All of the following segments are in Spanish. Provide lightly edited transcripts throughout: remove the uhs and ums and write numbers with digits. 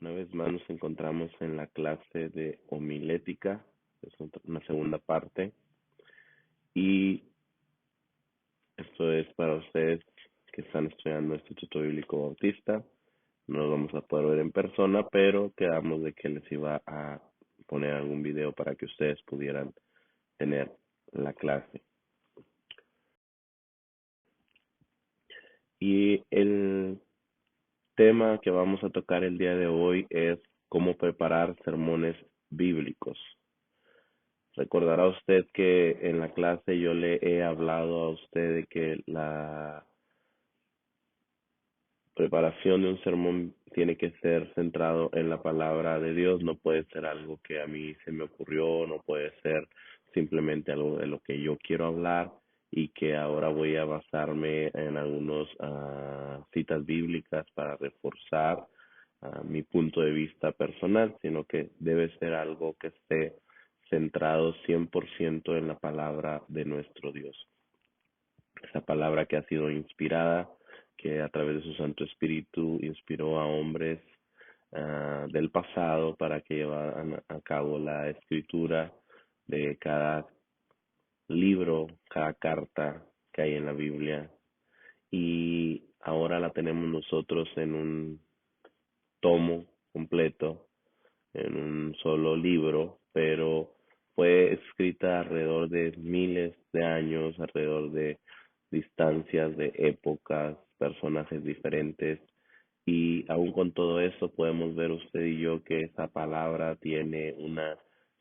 Una vez más nos encontramos en la clase de homilética, es una segunda parte, y esto es para ustedes que están estudiando el Instituto Bíblico Bautista. No lo vamos a poder ver en persona, pero quedamos de que les iba a poner algún video para que ustedes pudieran tener la clase. Y el tema que vamos a tocar el día de hoy es cómo preparar sermones bíblicos. Recordará usted que en la clase yo le he hablado a usted de que la preparación de un sermón tiene que ser centrado en la palabra de Dios, no puede ser algo que a mí se me ocurrió, no puede ser simplemente algo de lo que yo quiero hablar y que ahora voy a basarme en algunas citas bíblicas para reforzar mi punto de vista personal, sino que debe ser algo que esté centrado 100% en la palabra de nuestro Dios. Esa palabra que ha sido inspirada, que a través de su Santo Espíritu inspiró a hombres del pasado para que llevaran a cabo la escritura de cada libro, cada carta que hay en la Biblia. Y ahora la tenemos nosotros en un tomo completo, en un solo libro, pero fue escrita alrededor de miles de años, alrededor de distancias, de épocas, personajes diferentes, y aún con todo eso podemos ver usted y yo que esa palabra tiene una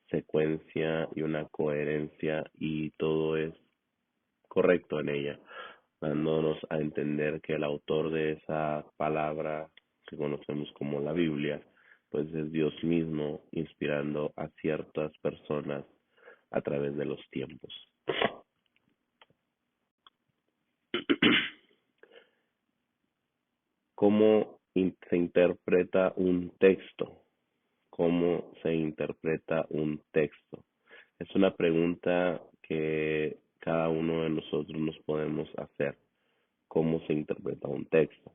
secuencia y una coherencia y todo es correcto en ella, dándonos a entender que el autor de esa palabra que conocemos como la Biblia, pues es Dios mismo inspirando a ciertas personas a través de los tiempos. ¿Cómo se interpreta un texto? ¿Cómo se interpreta un texto? Es una pregunta que cada uno de nosotros nos podemos hacer. ¿Cómo se interpreta un texto?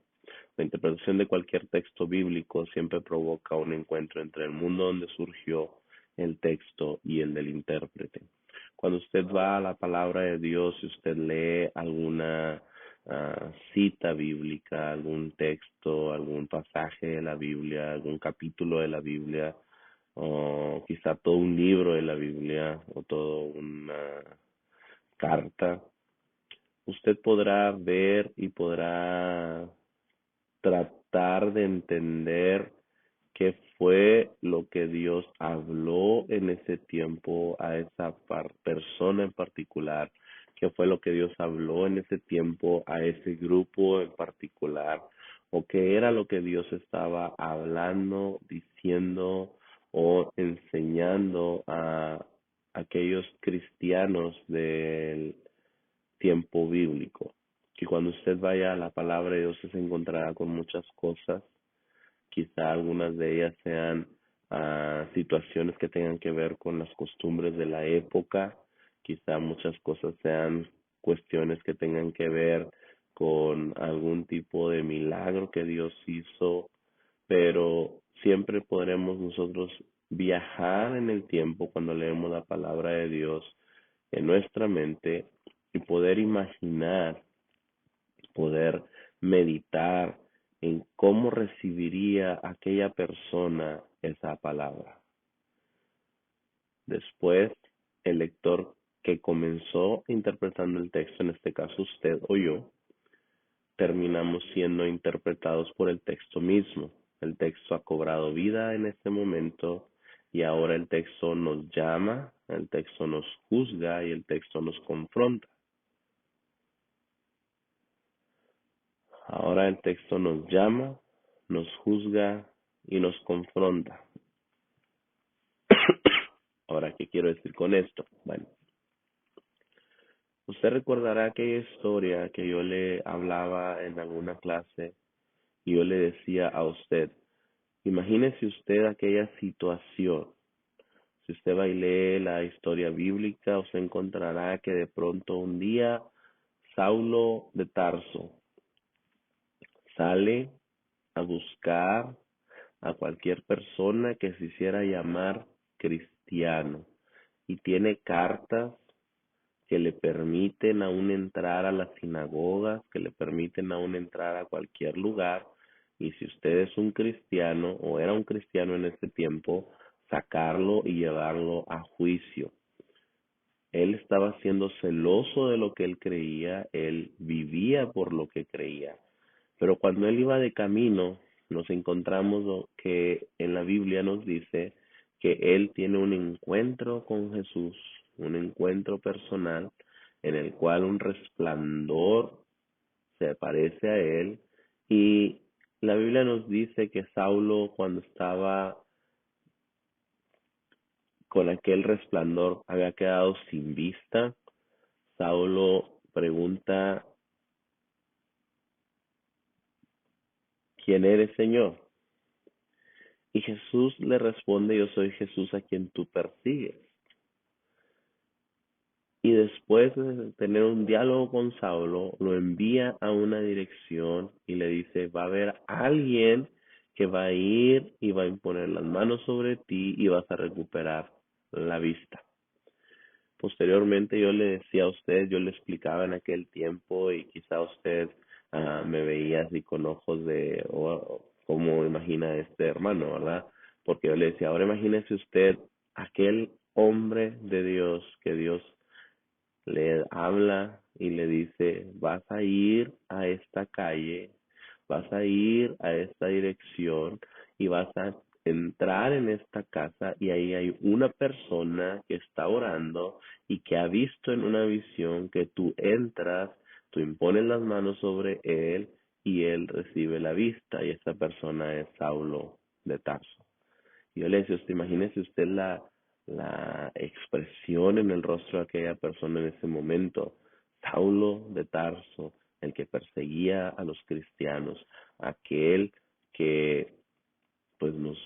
La interpretación de cualquier texto bíblico siempre provoca un encuentro entre el mundo donde surgió el texto y el del intérprete. Cuando usted va a la palabra de Dios y usted lee alguna cita bíblica, algún texto, algún pasaje de la Biblia, algún capítulo de la Biblia, o quizá todo un libro de la Biblia o toda una carta, usted podrá ver y podrá tratar de entender qué fue lo que Dios habló en ese tiempo a esa persona en particular, qué fue lo que Dios habló en ese tiempo a ese grupo en particular, o qué era lo que Dios estaba hablando, diciendo o enseñando a aquellos cristianos del tiempo bíblico. Que cuando usted vaya a la palabra de Dios se encontrará con muchas cosas, quizá algunas de ellas sean situaciones que tengan que ver con las costumbres de la época, quizá muchas cosas sean cuestiones que tengan que ver con algún tipo de milagro que Dios hizo, pero siempre podremos nosotros viajar en el tiempo cuando leemos la palabra de Dios en nuestra mente y poder imaginar, poder meditar en cómo recibiría aquella persona esa palabra. Después, el lector que comenzó interpretando el texto, en este caso usted o yo, terminamos siendo interpretados por el texto mismo. El texto ha cobrado vida en este momento y ahora el texto nos llama, el texto nos juzga y el texto nos confronta. Ahora el texto nos llama, nos juzga y nos confronta. Ahora, ¿qué quiero decir con esto? Bueno, usted recordará aquella historia que yo le hablaba en alguna clase y yo le decía a usted, imagínese usted aquella situación. Si usted va y lee la historia bíblica, usted encontrará que de pronto un día Saulo de Tarso sale a buscar a cualquier persona que se hiciera llamar cristiano y tiene cartas que le permiten aún entrar a las sinagogas, que le permiten aún entrar a cualquier lugar. Y si usted es un cristiano o era un cristiano en ese tiempo, sacarlo y llevarlo a juicio. Él estaba siendo celoso de lo que él creía, él vivía por lo que creía. Pero cuando él iba de camino, nos encontramos que en la Biblia nos dice que él tiene un encuentro con Jesús, un encuentro personal en el cual un resplandor se aparece a él, y la Biblia nos dice que Saulo, cuando estaba con aquel resplandor, había quedado sin vista. Saulo pregunta: ¿quién eres, Señor? Y Jesús le responde: yo soy Jesús a quien tú persigues. Y después de tener un diálogo con Saulo, lo envía a una dirección y le dice: va a haber alguien que va a ir y va a imponer las manos sobre ti y vas a recuperar la vista. Posteriormente yo le decía a usted, yo le explicaba en aquel tiempo, y quizá usted me veía así con ojos de, ¿cómo imagina este hermano, verdad? Porque yo le decía: ahora imagínese usted aquel hombre de Dios, que Dios le habla y le dice: vas a ir a esta calle, vas a ir a esta dirección y vas a entrar en esta casa, y ahí hay una persona que está orando y que ha visto en una visión que tú entras, tú impones las manos sobre él y él recibe la vista, y esa persona es Saulo de Tarso. Y yo le decía: usted imagínese usted la expresión en el rostro de aquella persona en ese momento. Saulo de Tarso, el que perseguía a los cristianos, aquel que pues nos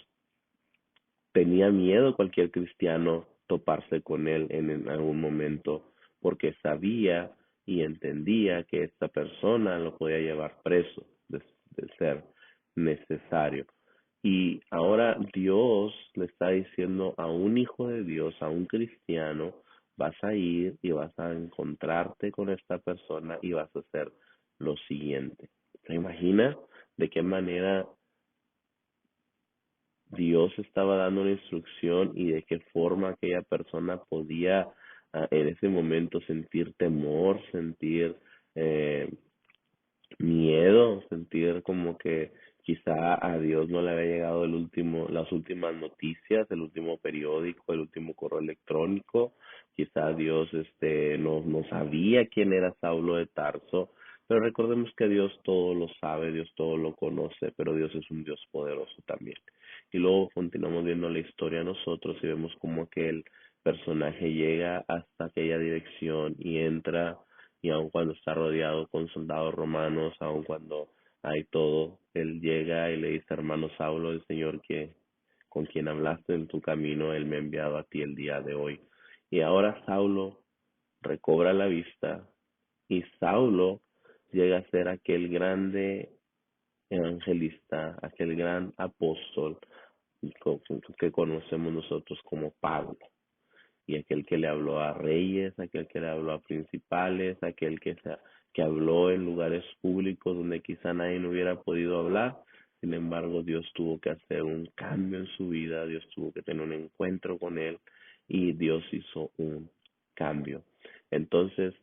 tenía miedo cualquier cristiano toparse con él en algún momento, porque sabía y entendía que esta persona lo podía llevar preso de ser necesario. Y ahora Dios le está diciendo a un hijo de Dios, a un cristiano: vas a ir y vas a encontrarte con esta persona y vas a hacer lo siguiente. ¿Se imagina de qué manera Dios estaba dando una instrucción y de qué forma aquella persona podía en ese momento sentir temor, sentir eh, miedo, sentir como que quizá a Dios no le había llegado las últimas noticias, el último periódico, el último correo electrónico? Quizá Dios no sabía quién era Saulo de Tarso, pero recordemos que Dios todo lo sabe, Dios todo lo conoce, pero Dios es un Dios poderoso también. Y luego continuamos viendo la historia nosotros y vemos como aquel personaje llega hasta aquella dirección y entra, y aun cuando está rodeado con soldados romanos, aun cuando hay todo, él llega y le dice: hermano Saulo, el Señor que con quien hablaste en tu camino, él me ha enviado a ti el día de hoy. Y ahora Saulo recobra la vista, y Saulo llega a ser aquel grande evangelista, aquel gran apóstol que conocemos nosotros como Pablo, y aquel que le habló a reyes, aquel que le habló a principales, aquel que habló en lugares públicos donde quizá nadie no hubiera podido hablar. Sin embargo, Dios tuvo que hacer un cambio en su vida, Dios tuvo que tener un encuentro con él, y Dios hizo un cambio. Entonces,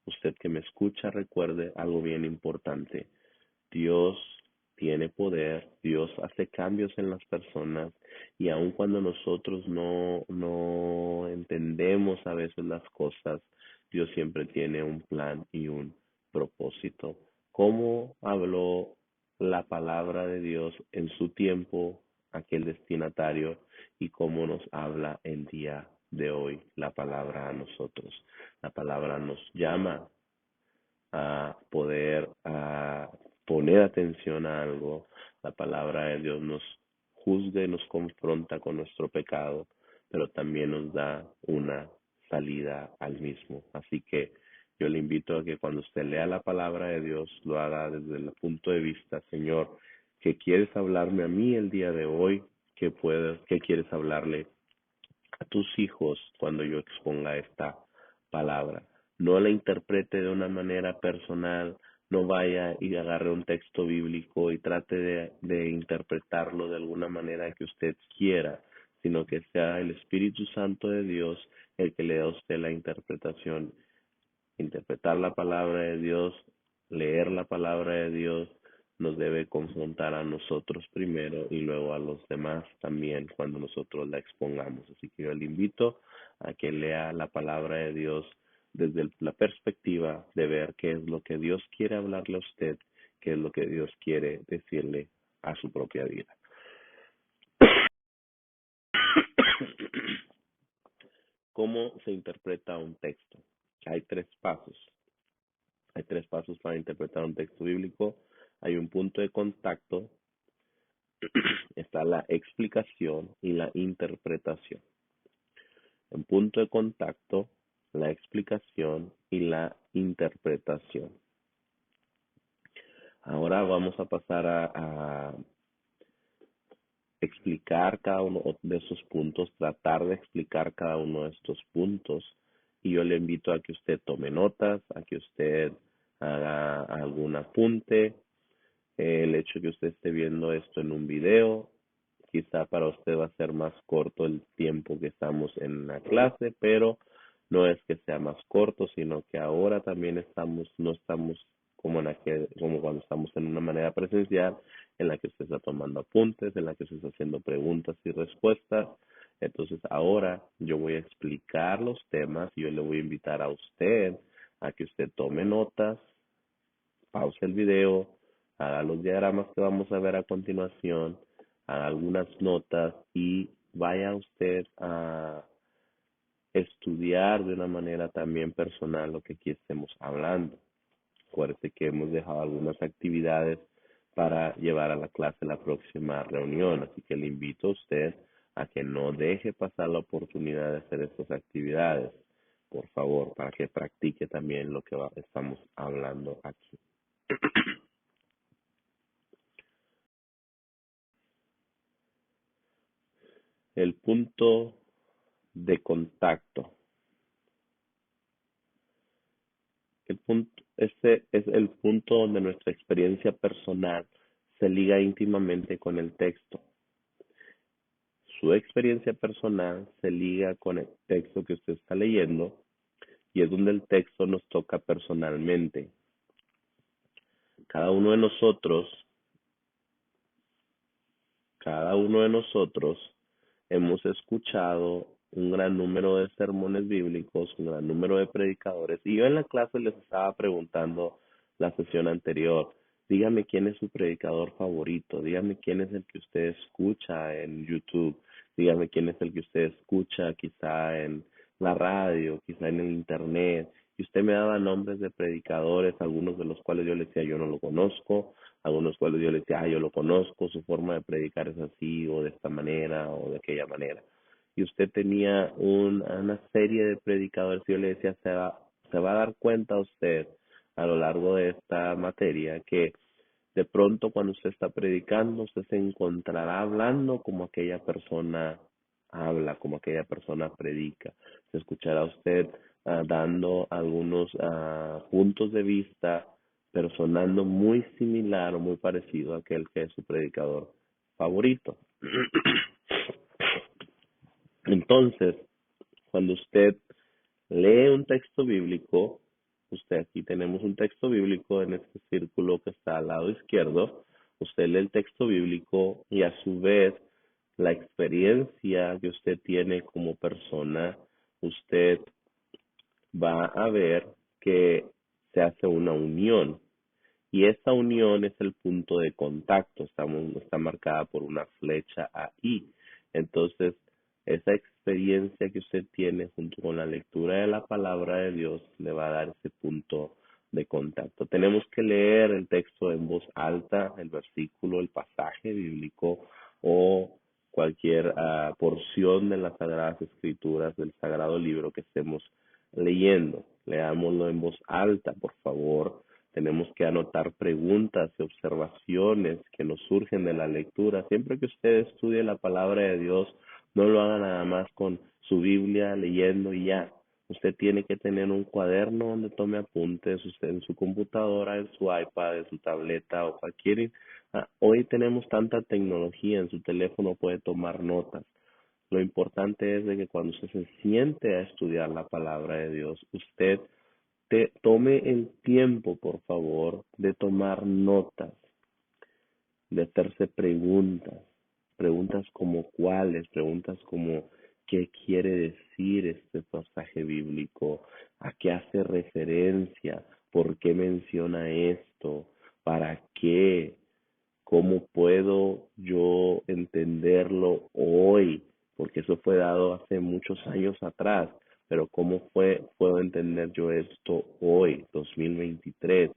usted que me escucha, recuerde algo bien importante: Dios tiene poder, Dios hace cambios en las personas, y aun cuando nosotros no entendemos a veces las cosas, Dios siempre tiene un plan y un propósito. ¿Cómo habló la palabra de Dios en su tiempo aquel destinatario, y cómo nos habla el día de hoy la palabra a nosotros? La palabra nos llama a poder poner atención a algo. La palabra de Dios nos juzga y nos confronta con nuestro pecado, pero también nos da una salida al mismo. Así que yo le invito a que cuando usted lea la palabra de Dios, lo haga desde el punto de vista: Señor, ¿Qué quieres hablarme a mí el día de hoy? ¿Qué quieres hablarle a tus hijos cuando yo exponga esta palabra? No la interprete de una manera personal, no vaya y agarre un texto bíblico y trate de interpretarlo de alguna manera que usted quiera, sino que sea el Espíritu Santo de Dios el que le da a usted la interpretación. Interpretar la palabra de Dios, leer la palabra de Dios, nos debe confrontar a nosotros primero y luego a los demás también cuando nosotros la expongamos. Así que yo le invito a que lea la palabra de Dios desde la perspectiva de ver qué es lo que Dios quiere hablarle a usted, qué es lo que Dios quiere decirle a su propia vida. ¿Cómo se interpreta un texto? Hay tres pasos. Hay tres pasos para interpretar un texto bíblico. Hay un punto de contacto, está la explicación y la interpretación. Un punto de contacto, la explicación y la interpretación. Ahora vamos a pasar a explicar cada uno de esos puntos, tratar de explicar cada uno de estos puntos. Y yo le invito a que usted tome notas, a que usted haga algún apunte. El hecho que usted esté viendo esto en un video, quizá para usted va a ser más corto el tiempo que estamos en la clase, pero no es que sea más corto, sino que ahora también no estamos como cuando estamos en una manera presencial, en la que usted está tomando apuntes, en la que usted está haciendo preguntas y respuestas. Entonces ahora yo voy a explicar los temas y yo le voy a invitar a usted a que usted tome notas, pause el video, haga los diagramas que vamos a ver a continuación, haga algunas notas y vaya usted a estudiar de una manera también personal lo que aquí estemos hablando. Acuérdate que hemos dejado algunas actividades para llevar a la clase la próxima reunión, así que le invito a usted a que no deje pasar la oportunidad de hacer estas actividades, por favor, para que practique también lo que estamos hablando aquí. El punto de contacto. Este es el punto donde nuestra experiencia personal se liga íntimamente con el texto. Su experiencia personal se liga con el texto que usted está leyendo y es donde el texto nos toca personalmente. Cada uno de nosotros, cada uno de nosotros hemos escuchado un gran número de sermones bíblicos, un gran número de predicadores. Y yo en la clase les estaba preguntando la sesión anterior, dígame quién es su predicador favorito, dígame quién es el que usted escucha en YouTube, dígame quién es el que usted escucha quizá en la radio, quizá en el internet. Y usted me daba nombres de predicadores, algunos de los cuales yo le decía yo no lo conozco, algunos cuales yo le decía, yo lo conozco, su forma de predicar es así, o de esta manera, o de aquella manera. Y usted tenía una serie de predicadores, y yo le decía, se va a dar cuenta usted a lo largo de esta materia que de pronto cuando usted está predicando, usted se encontrará hablando como aquella persona habla, como aquella persona predica. Se escuchará usted dando algunos puntos de vista, pero sonando muy similar o muy parecido a aquel que es su predicador favorito. Entonces, cuando usted lee un texto bíblico, aquí tenemos un texto bíblico en este círculo que está al lado izquierdo, usted lee el texto bíblico y a su vez la experiencia que usted tiene como persona, usted va a ver que se hace una unión y esta unión es el punto de contacto, está marcada por una flecha ahí. Entonces, esa experiencia que usted tiene junto con la lectura de la palabra de Dios le va a dar ese punto de contacto. Tenemos que leer el texto en voz alta, el versículo, el pasaje bíblico o cualquier porción de las Sagradas Escrituras, del Sagrado Libro que estemos leyendo. Leámoslo en voz alta, por favor, Tenemos que anotar preguntas y observaciones que nos surgen de la lectura. Siempre que usted estudie la palabra de Dios, no lo haga nada más con su Biblia leyendo y ya. Usted tiene que tener un cuaderno donde tome apuntes, usted en su computadora, en su iPad, en su tableta o cualquier. Hoy tenemos tanta tecnología, en su teléfono puede tomar notas. Lo importante es de que cuando usted se siente a estudiar la palabra de Dios, usted tome el tiempo, por favor, de tomar notas, de hacerse preguntas. Preguntas como cuáles, preguntas como qué quiere decir este pasaje bíblico, a qué hace referencia, por qué menciona esto, para qué, cómo puedo yo entenderlo hoy, porque eso fue dado hace muchos años atrás, pero cómo puedo entender yo esto hoy, 2023.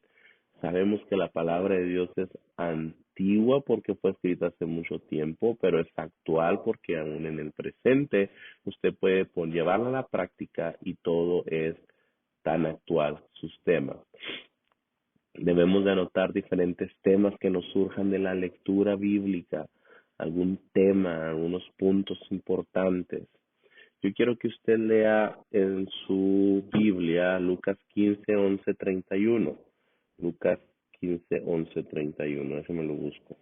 Sabemos que la palabra de Dios es antigua porque fue escrita hace mucho tiempo, pero es actual porque aún en el presente usted puede llevarla a la práctica y todo es tan actual, sus temas. Debemos de anotar diferentes temas que nos surjan de la lectura bíblica, algún tema, algunos puntos importantes. Yo quiero que usted lea en su Biblia Lucas 15, 11, 31. Lucas 15, 11, 31. Déjeme lo busco.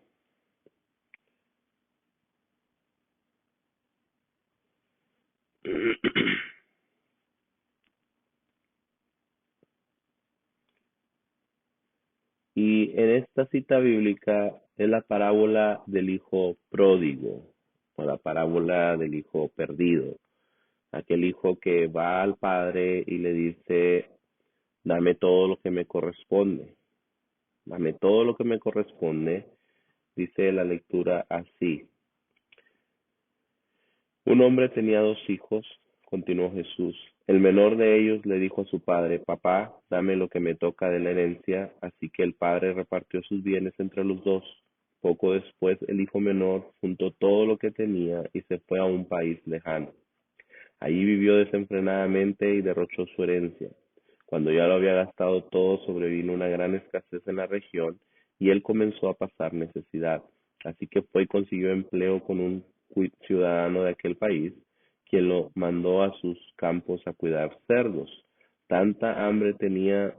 Y en esta cita bíblica es la parábola del hijo pródigo, o la parábola del hijo perdido. Aquel hijo que va al padre y le dice, dame todo lo que me corresponde, dame todo lo que me corresponde, dice la lectura así. Un hombre tenía 2 hijos, continuó Jesús. El menor de ellos le dijo a su padre, papá, dame lo que me toca de la herencia, así que el padre repartió sus bienes entre los dos. Poco después el hijo menor juntó todo lo que tenía y se fue a un país lejano. Allí vivió desenfrenadamente y derrochó su herencia. Cuando ya lo había gastado todo, sobrevino una gran escasez en la región y él comenzó a pasar necesidad. Así que fue y consiguió empleo con un ciudadano de aquel país, quien lo mandó a sus campos a cuidar cerdos. Tanta hambre tenía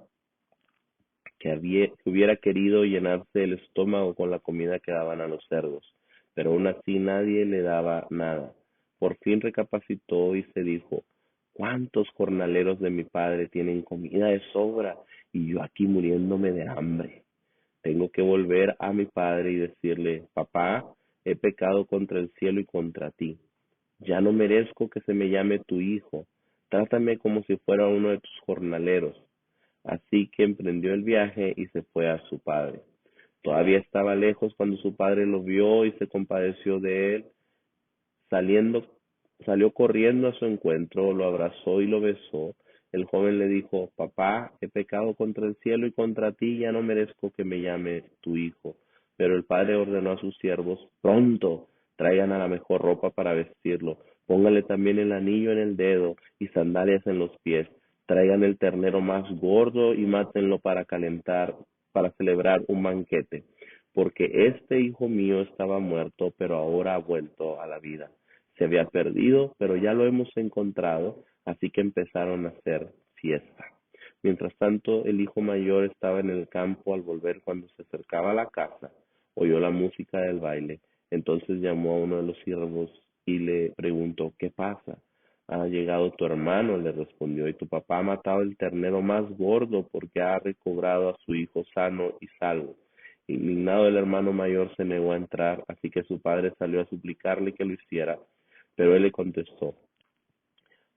que hubiera querido llenarse el estómago con la comida que daban a los cerdos, pero aún así nadie le daba nada. Por fin recapacitó y se dijo, ¿cuántos jornaleros de mi padre tienen comida de sobra y yo aquí muriéndome de hambre? Tengo que volver a mi padre y decirle, papá, he pecado contra el cielo y contra ti. Ya no merezco que se me llame tu hijo. Trátame como si fuera uno de tus jornaleros. Así que emprendió el viaje y se fue a su padre. Todavía estaba lejos cuando su padre lo vio y se compadeció de él. Saliendo, Salió corriendo a su encuentro, lo abrazó y lo besó. El joven le dijo, papá, he pecado contra el cielo y contra ti, ya no merezco que me llame tu hijo. Pero el padre ordenó a sus siervos, pronto, traigan a la mejor ropa para vestirlo, póngale también el anillo en el dedo y sandalias en los pies, traigan el ternero más gordo y mátenlo para celebrar un banquete, porque este hijo mío estaba muerto, pero ahora ha vuelto a la vida. Se había perdido, pero ya lo hemos encontrado, así que empezaron a hacer fiesta. Mientras tanto, el hijo mayor estaba en el campo al volver. Cuando se acercaba a la casa, oyó la música del baile. Entonces llamó a uno de los siervos y le preguntó, ¿qué pasa? Ha llegado tu hermano, le respondió, y tu papá ha matado el ternero más gordo porque ha recobrado a su hijo sano y salvo. Indignado, el hermano mayor se negó a entrar, así que su padre salió a suplicarle que lo hiciera. Pero él le contestó,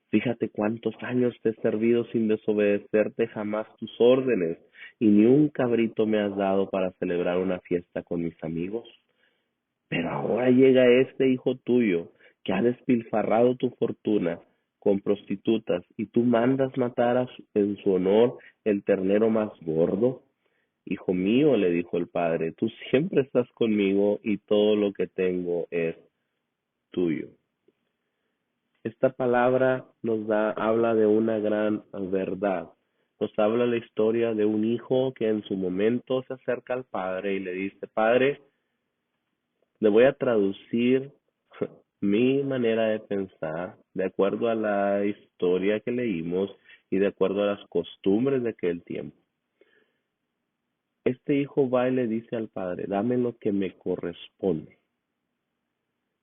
fíjate cuántos años te he servido sin desobedecerte jamás tus órdenes, y ni un cabrito me has dado para celebrar una fiesta con mis amigos. Pero ahora llega este hijo tuyo, que ha despilfarrado tu fortuna con prostitutas, y tú mandas matar en su honor el ternero más gordo. Hijo mío, le dijo el padre, tú siempre estás conmigo y todo lo que tengo es tuyo. Esta palabra habla de una gran verdad. nos habla la historia de un hijo que en su momento se acerca al padre y le dice, padre, le voy a traducir mi manera de pensar de acuerdo a la historia que leímos y de acuerdo a las costumbres de aquel tiempo. Este hijo va y le dice al padre, dame lo que me corresponde.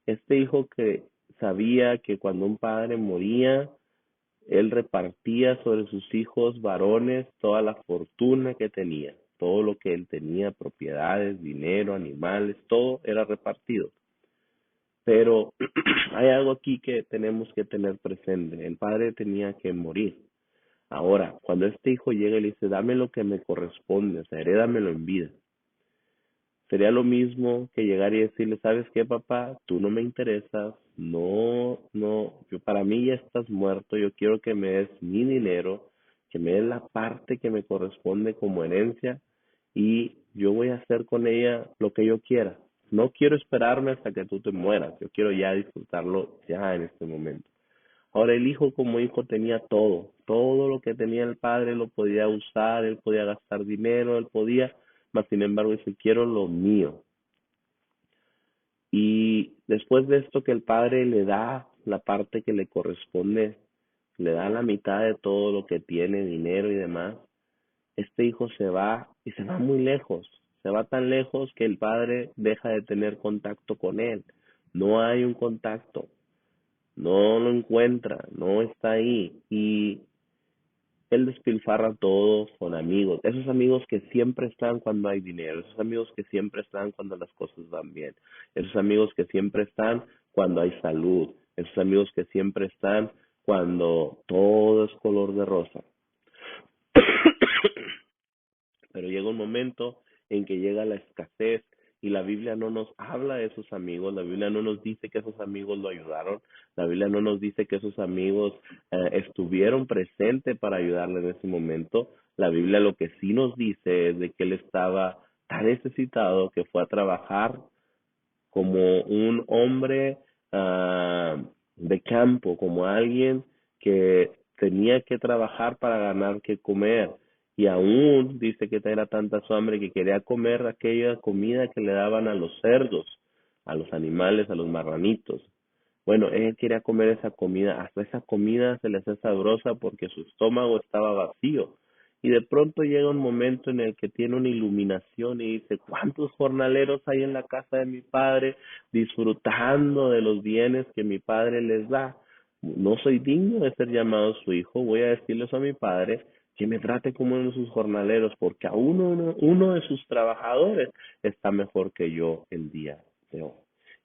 Este hijo que sabía que cuando un padre moría, él repartía sobre sus hijos varones toda la fortuna que tenía, todo lo que él tenía, propiedades, dinero, animales, todo era repartido. Pero hay algo aquí que tenemos que tener presente. El padre tenía que morir. Ahora, cuando este hijo llega y le dice, dame lo que me corresponde, o sea, herédamelo en vida. Sería lo mismo que llegar y decirle, ¿sabes qué, papá? Tú no me interesas, para mí ya estás muerto, yo quiero que me des mi dinero, que me des la parte que me corresponde como herencia y yo voy a hacer con ella lo que yo quiera. No quiero esperarme hasta que tú te mueras, yo quiero ya disfrutarlo ya en este momento. Ahora el hijo como hijo tenía todo lo que tenía el padre lo podía usar, él podía gastar dinero, él podía, mas sin embargo dice, quiero lo mío. Y después de esto que el padre le da la parte que le corresponde, le da la mitad de todo lo que tiene, dinero y demás, este hijo se va y se va muy lejos, se va tan lejos que el padre deja de tener contacto con él, no hay un contacto, no lo encuentra, no está ahí y él despilfarra todo con amigos, esos amigos que siempre están cuando hay dinero, esos amigos que siempre están cuando las cosas van bien, esos amigos que siempre están cuando hay salud, esos amigos que siempre están cuando todo es color de rosa. Pero llega un momento en que llega la escasez y la Biblia no nos habla de esos amigos, la Biblia no nos dice que esos amigos lo ayudaron, la Biblia no nos dice que esos amigos estuvieron presentes para ayudarle en ese momento. La Biblia lo que sí nos dice es de que él estaba tan necesitado que fue a trabajar como un hombre de campo, como alguien que tenía que trabajar para ganar que comer. Y aún dice que era tanta su hambre que quería comer aquella comida que le daban a los cerdos, a los animales, a los marranitos. Bueno, él quería comer esa comida, hasta esa comida se le hacía sabrosa porque su estómago estaba vacío. Y de pronto llega un momento en el que tiene una iluminación y dice, ¿cuántos jornaleros hay en la casa de mi padre disfrutando de los bienes que mi padre les da? No soy digno de ser llamado su hijo, voy a decirles a mi padre que me trate como uno de sus jornaleros, porque a uno de sus trabajadores está mejor que yo el día de hoy.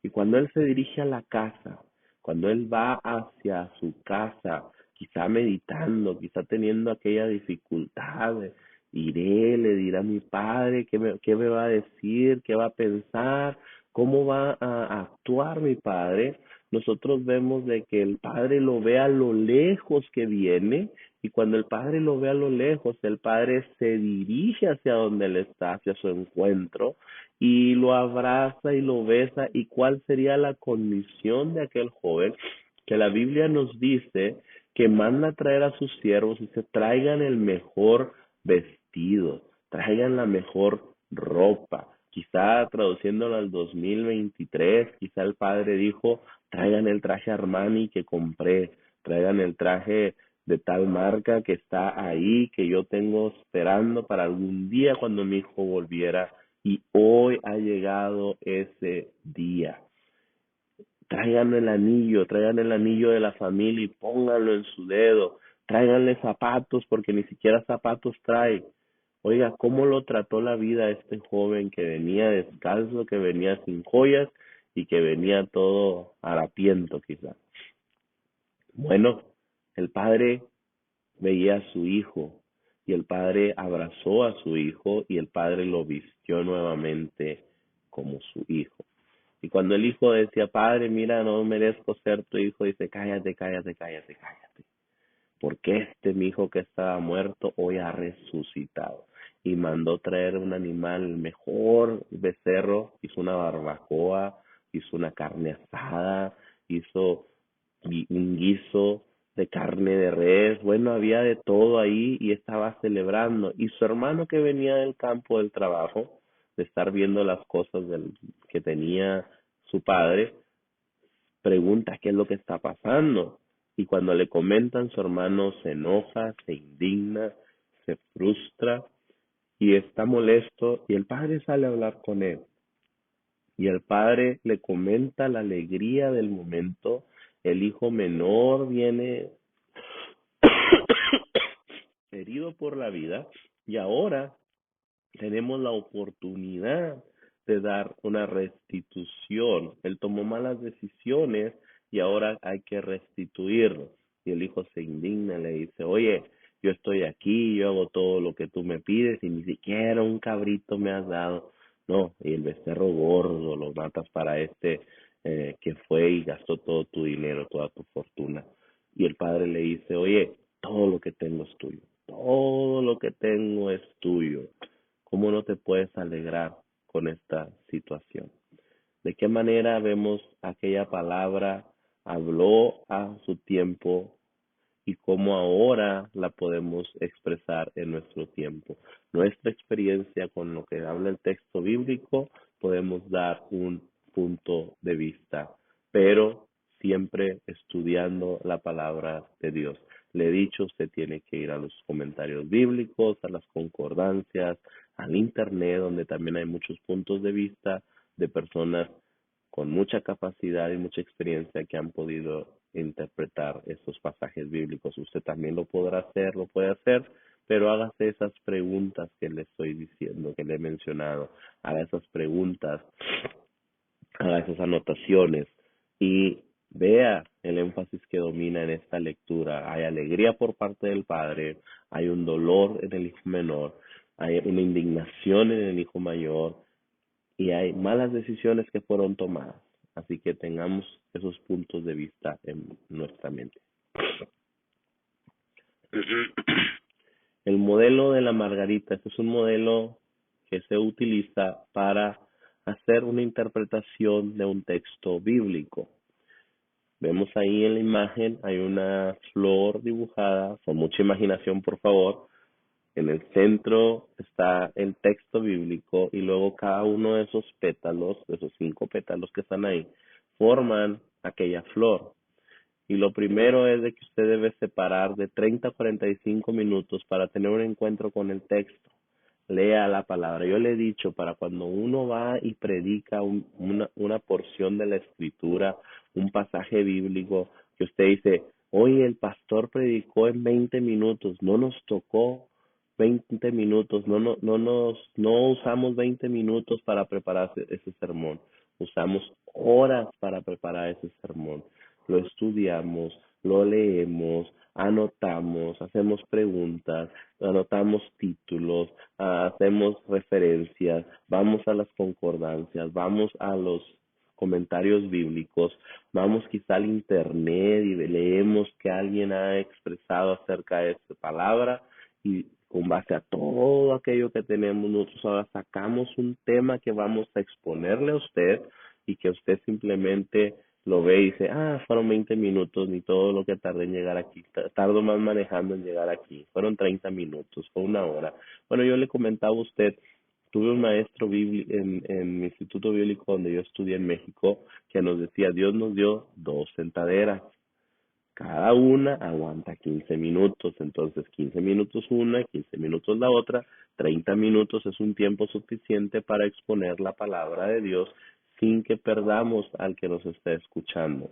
Y cuando él se dirige a la casa, cuando él va hacia su casa, quizá meditando, quizá teniendo aquella dificultad, iré, le dirá a mi padre, qué me va a decir, qué va a pensar, cómo va a actuar mi padre. Nosotros vemos de que el padre lo ve a lo lejos que viene y cuando el padre lo ve a lo lejos, el padre se dirige hacia donde él está, hacia su encuentro y lo abraza y lo besa. ¿Y cuál sería la condición de aquel joven? Que la Biblia nos dice que manda a traer a sus siervos y se traigan el mejor vestido, traigan la mejor ropa. Quizá traduciéndolo al 2023, quizá el padre dijo, traigan el traje Armani que compré, traigan el traje de tal marca que está ahí, que yo tengo esperando para algún día cuando mi hijo volviera y hoy ha llegado ese día. Traigan el anillo de la familia y pónganlo en su dedo. Tráiganle zapatos porque ni siquiera zapatos trae. Oiga, ¿cómo lo trató la vida a este joven que venía descalzo, que venía sin joyas y que venía todo harapiento quizá? Bueno, el padre veía a su hijo y el padre abrazó a su hijo y el padre lo vistió nuevamente como su hijo. Y cuando el hijo decía, padre, mira, no merezco ser tu hijo, dice, cállate, cállate, cállate, cállate. Porque mi hijo que estaba muerto hoy ha resucitado. Y mandó traer un animal, el mejor becerro, hizo una barbacoa, hizo una carne asada, hizo un guiso de carne de res, bueno, había de todo ahí y estaba celebrando. Y su hermano que venía del campo del trabajo, de estar viendo las cosas que tenía su padre, pregunta qué es lo que está pasando. Y cuando le comentan, su hermano se enoja, se indigna, se frustra y está molesto y el padre sale a hablar con él. Y el padre le comenta la alegría del momento. El hijo menor viene herido por la vida y ahora tenemos la oportunidad de dar una restitución. Él tomó malas decisiones y ahora hay que restituirlo. Y el hijo se indigna, le dice, oye, yo estoy aquí, yo hago todo lo que tú me pides y ni siquiera un cabrito me has dado. No, y el becerro gordo lo matas para que fue y gastó todo tu dinero, toda tu fortuna. Y el padre le dice, oye, todo lo que tengo es tuyo, todo lo que tengo es tuyo. ¿Cómo no te puedes alegrar con esta situación? ¿De qué manera vemos aquella palabra habló a su tiempo y cómo ahora la podemos expresar en nuestro tiempo? Nuestra experiencia con lo que habla el texto bíblico, podemos dar un punto de vista, pero siempre estudiando la palabra de Dios. Le he dicho, usted tiene que ir a los comentarios bíblicos, a las concordancias, al internet, donde también hay muchos puntos de vista de personas con mucha capacidad y mucha experiencia que han podido interpretar estos pasajes bíblicos. Usted también lo podrá hacer, lo puede hacer, pero hágase esas preguntas que le estoy diciendo, que le he mencionado. Haga esas preguntas, haga esas anotaciones y vea el énfasis que domina en esta lectura. Hay alegría por parte del padre, hay un dolor en el hijo menor, hay una indignación en el hijo mayor y hay malas decisiones que fueron tomadas. Así que tengamos esos puntos de vista en nuestra mente. El modelo de la margarita, este es un modelo que se utiliza para hacer una interpretación de un texto bíblico. Vemos ahí en la imagen, hay una flor dibujada, con mucha imaginación por favor. En el centro está el texto bíblico y luego cada uno de esos pétalos, de esos 5 pétalos que están ahí, forman aquella flor. Y lo primero es de que usted debe separar de 30 a 45 minutos para tener un encuentro con el texto. Lea la palabra. Yo le he dicho, para cuando uno va y predica una porción de la escritura, un pasaje bíblico, que usted dice, oye, el pastor predicó en 20 minutos, no nos tocó 20 minutos, no usamos 20 minutos para preparar ese sermón, usamos horas para preparar ese sermón. Lo estudiamos, lo leemos, anotamos, hacemos preguntas, anotamos títulos, hacemos referencias, vamos a las concordancias, vamos a los comentarios bíblicos, vamos quizá al internet y leemos que alguien ha expresado acerca de esta palabra y con base a todo aquello que tenemos nosotros ahora sacamos un tema que vamos a exponerle a usted y que usted simplemente lo ve y dice, fueron 20 minutos, ni todo lo que tardé en llegar aquí, tardo más manejando en llegar aquí, fueron 30 minutos, fue una hora. Bueno, yo le comentaba a usted, tuve un maestro en mi instituto bíblico donde yo estudié en México, que nos decía, Dios nos dio 2 sentaderas, cada una aguanta 15 minutos, entonces 15 minutos una, 15 minutos la otra, 30 minutos es un tiempo suficiente para exponer la palabra de Dios sin que perdamos al que nos está escuchando.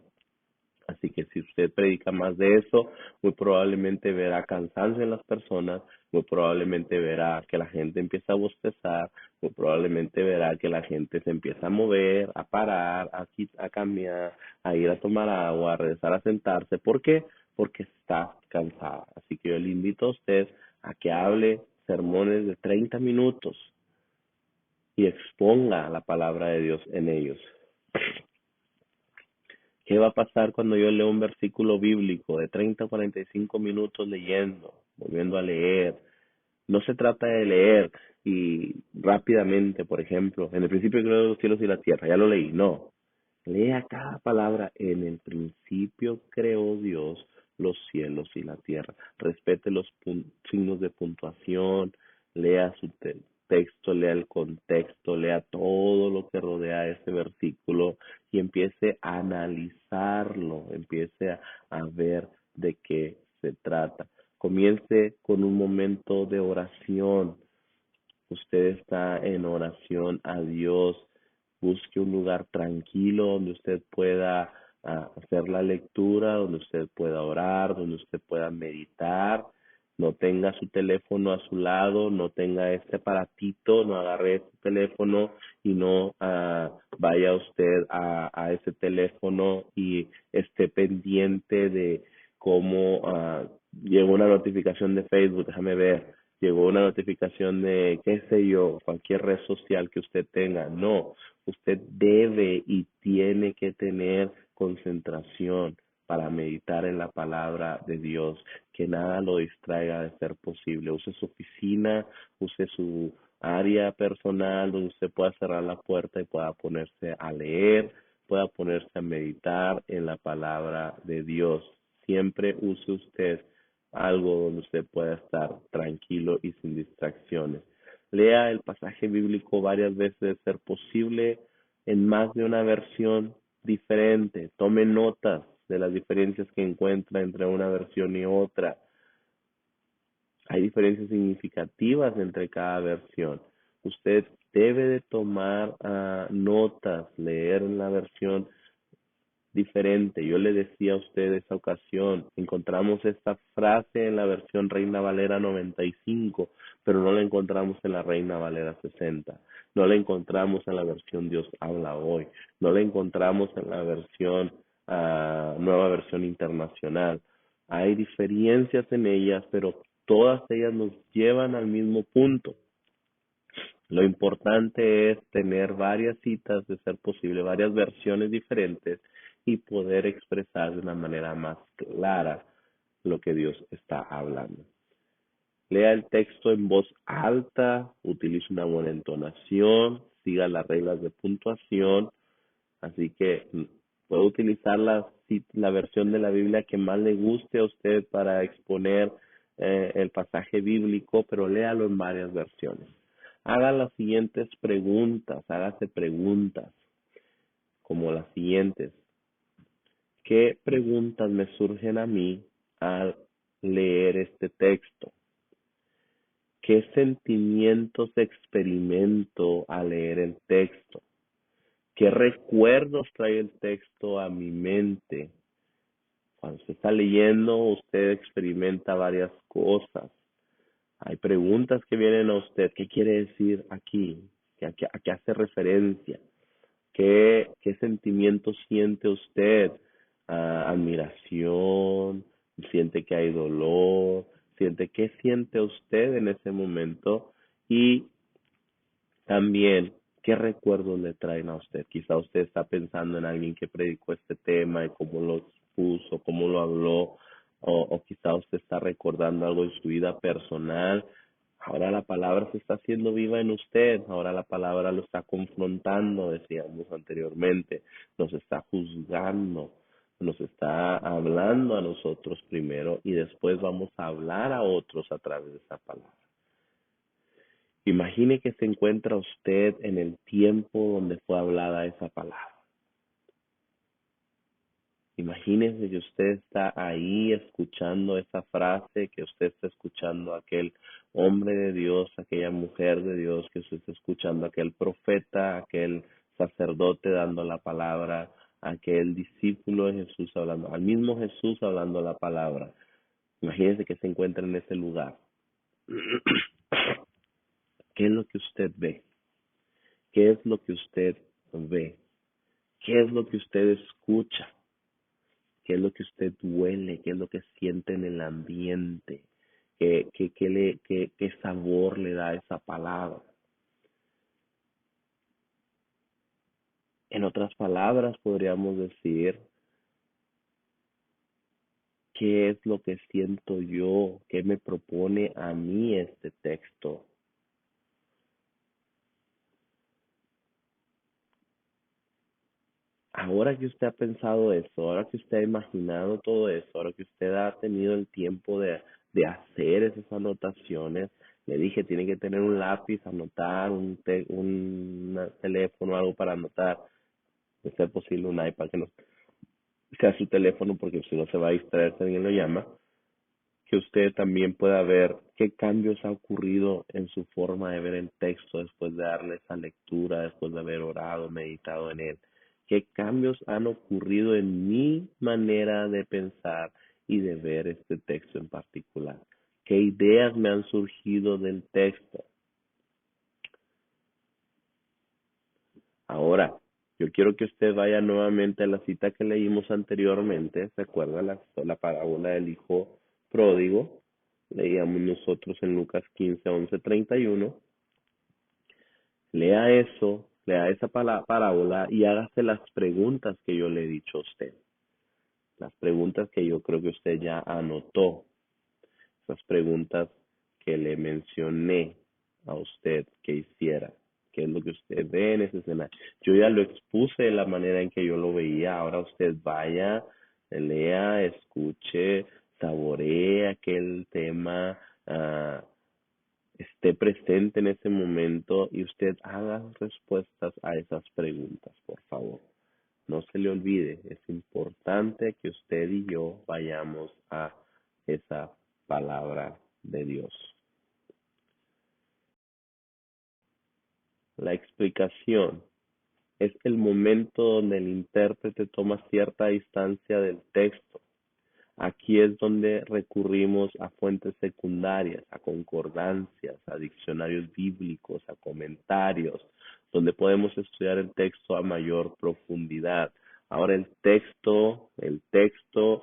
Así que si usted predica más de eso, muy probablemente verá cansancio en las personas, muy probablemente verá que la gente empieza a bostezar, muy probablemente verá que la gente se empieza a mover, a parar, a cambiar, a ir a tomar agua, a regresar a sentarse. ¿Por qué? Porque está cansada. Así que yo le invito a usted a que hable sermones de 30 minutos y exponga la palabra de Dios en ellos. ¿Qué va a pasar cuando yo leo un versículo bíblico de 30 a 45 minutos leyendo, volviendo a leer? No se trata de leer y rápidamente, por ejemplo, en el principio creó los cielos y la tierra, ya lo leí. No, lea cada palabra. En el principio creó Dios los cielos y la tierra. Respete los signos de puntuación, lea su texto, lea el contexto, lea todo lo que rodea ese versículo y empiece a analizarlo, empiece a ver de qué se trata. Comience con un momento de oración. Usted está en oración a Dios, busque un lugar tranquilo donde usted pueda hacer la lectura, donde usted pueda orar, donde usted pueda meditar. No tenga su teléfono a su lado, no tenga este aparatito, no agarre este teléfono y no vaya usted a ese teléfono y esté pendiente de cómo llegó una notificación de Facebook, déjame ver, llegó una notificación de, qué sé yo, cualquier red social que usted tenga. No, usted debe y tiene que tener concentración para meditar en la palabra de Dios, que nada lo distraiga de ser posible. Use su oficina, use su área personal donde usted pueda cerrar la puerta y pueda ponerse a leer, pueda ponerse a meditar en la palabra de Dios. Siempre use usted algo donde usted pueda estar tranquilo y sin distracciones. Lea el pasaje bíblico varias veces de ser posible en más de una versión diferente. Tome notas de las diferencias que encuentra entre una versión y otra. Hay diferencias significativas entre cada versión. Usted debe de tomar notas, leer en la versión diferente. Yo le decía a usted esa ocasión, encontramos esta frase en la versión Reina Valera 95, pero no la encontramos en la Reina Valera 60. No la encontramos en la versión Dios habla hoy. No la encontramos en la versión nueva versión internacional. Hay diferencias en ellas, pero todas ellas nos llevan al mismo punto. Lo importante es tener varias citas, de ser posible, varias versiones diferentes y poder expresar de una manera más clara lo que Dios está hablando. Lea el texto en voz alta, utilice una buena entonación, siga las reglas de puntuación, así que puede utilizar la versión de la Biblia que más le guste a usted para exponer el pasaje bíblico, pero léalo en varias versiones. Haga las siguientes preguntas, hágase preguntas como las siguientes. ¿Qué preguntas me surgen a mí al leer este texto? ¿Qué sentimientos experimento al leer el texto? ¿Qué recuerdos trae el texto a mi mente? Cuando se está leyendo, usted experimenta varias cosas. Hay preguntas que vienen a usted. ¿Qué quiere decir aquí? ¿A qué hace referencia? ¿Qué sentimiento siente usted? Admiración, siente que hay dolor, qué siente usted en ese momento y también qué recuerdos le traen a usted. Quizá usted está pensando en alguien que predicó este tema y cómo lo expuso, cómo lo habló, o quizá usted está recordando algo de su vida personal. Ahora la palabra se está haciendo viva en usted, ahora la palabra lo está confrontando, decíamos anteriormente, nos está juzgando, nos está hablando a nosotros primero y después vamos a hablar a otros a través de esa palabra. Imagine que se encuentra usted en el tiempo donde fue hablada esa palabra. Imagínese que usted está ahí escuchando esa frase, que usted está escuchando a aquel hombre de Dios, aquella mujer de Dios, que usted está escuchando a aquel profeta, aquel sacerdote dando la palabra, aquel discípulo de Jesús hablando, al mismo Jesús hablando la palabra. Imagínese que se encuentra en ese lugar. ¿Qué es lo que usted ve? ¿Qué es lo que usted ve? ¿Qué es lo que usted escucha? ¿Qué es lo que usted huele? ¿Qué es lo que siente en el ambiente? ¿Qué sabor le da esa palabra? En otras palabras, podríamos decir, ¿qué es lo que siento yo? ¿Qué me propone a mí este texto? ahora que usted ha pensado eso, ahora que usted ha imaginado todo eso, ahora que usted ha tenido el tiempo de hacer esas anotaciones, le dije, tiene que tener un lápiz, anotar, un teléfono, algo para anotar, de ser posible un iPad que no sea su teléfono, porque si no se va a distraer si alguien lo llama, que usted también pueda ver qué cambios ha ocurrido en su forma de ver el texto después de darle esa lectura, después de haber orado, meditado en él. ¿Qué cambios han ocurrido en mi manera de pensar y de ver este texto en particular? ¿Qué ideas me han surgido del texto? Ahora, yo quiero que usted vaya nuevamente a la cita que leímos anteriormente. ¿Se acuerda la parábola del hijo pródigo? Leíamos nosotros en Lucas 15, 11, 31. Lea eso, lea esa parábola y hágase las preguntas que yo le he dicho a usted. Las preguntas que yo creo que usted ya anotó. Esas preguntas que le mencioné a usted que hiciera. ¿Qué es lo que usted ve en ese escenario? Yo ya lo expuse de la manera en que yo lo veía. Ahora usted vaya, lea, escuche, saboree aquel tema, esté presente en ese momento y usted haga respuestas a esas preguntas, por favor. No se le olvide, es importante que usted y yo vayamos a esa palabra de Dios. La explicación es el momento donde el intérprete toma cierta distancia del texto. Aquí es donde recurrimos a fuentes secundarias, a concordancias, a diccionarios bíblicos, a comentarios, donde podemos estudiar el texto a mayor profundidad. Ahora el texto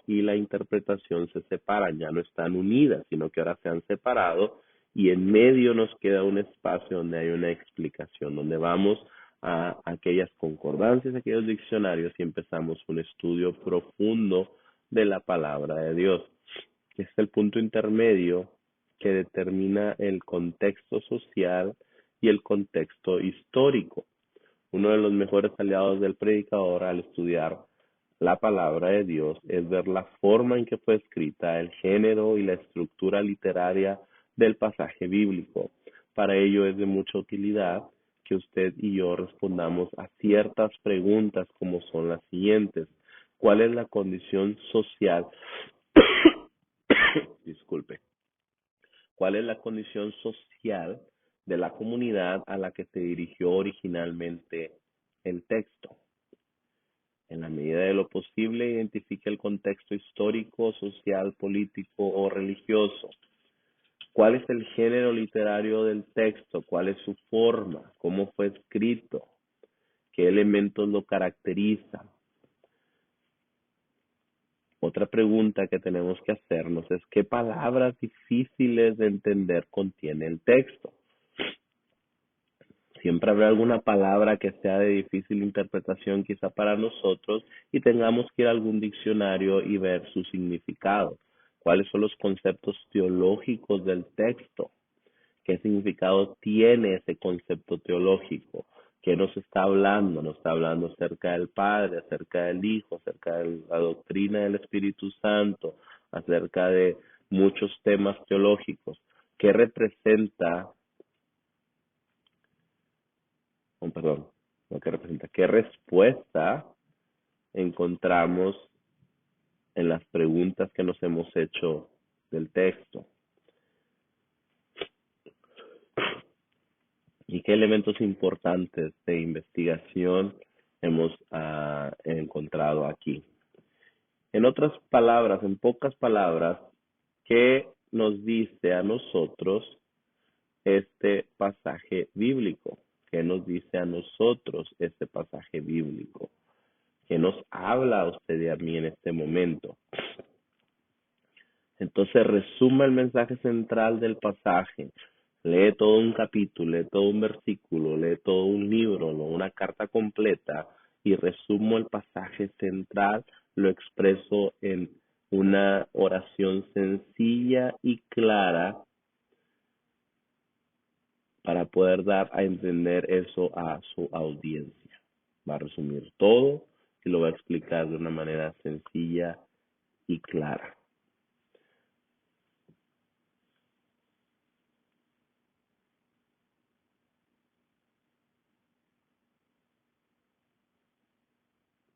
y la interpretación se separan, ya no están unidas, sino que ahora se han separado y en medio nos queda un espacio donde hay una explicación, donde vamos a aquellas concordancias, aquellos diccionarios y empezamos un estudio profundo de la palabra de Dios. Es el punto intermedio que determina el contexto social y el contexto histórico. Uno de los mejores aliados del predicador al estudiar la palabra de Dios es ver la forma en que fue escrita, el género y la estructura literaria del pasaje bíblico. Para ello es de mucha utilidad que usted y yo respondamos a ciertas preguntas como son las siguientes. ¿Cuál es la condición social? Disculpe. ¿Cuál es la condición social de la comunidad a la que se dirigió originalmente el texto? En la medida de lo posible, identifique el contexto histórico, social, político o religioso. ¿Cuál es el género literario del texto? ¿Cuál es su forma? ¿Cómo fue escrito? ¿Qué elementos lo caracterizan? Otra pregunta que tenemos que hacernos es ¿qué palabras difíciles de entender contiene el texto? Siempre habrá alguna palabra que sea de difícil interpretación quizá para nosotros y tengamos que ir a algún diccionario y ver su significado. ¿Cuáles son los conceptos teológicos del texto? ¿Qué significado tiene ese concepto teológico? ¿Qué nos está hablando? Nos está hablando acerca del Padre, acerca del Hijo, acerca de la doctrina del Espíritu Santo, acerca de muchos temas teológicos. ¿Qué representa, perdón, no qué representa, qué respuesta encontramos en las preguntas que nos hemos hecho del texto? ¿Y qué elementos importantes de investigación hemos encontrado aquí? En otras palabras, en pocas palabras, ¿qué nos dice a nosotros este pasaje bíblico? ¿Qué nos dice a nosotros este pasaje bíblico? ¿Qué nos habla a usted y a mí en este momento? Entonces resuma el mensaje central del pasaje. Lee todo un capítulo, lee todo un versículo, lee todo un libro, ¿no? Una carta completa y resumo el pasaje central, lo expreso en una oración sencilla y clara para poder dar a entender eso a su audiencia. Va a resumir todo y lo voy a explicar de una manera sencilla y clara.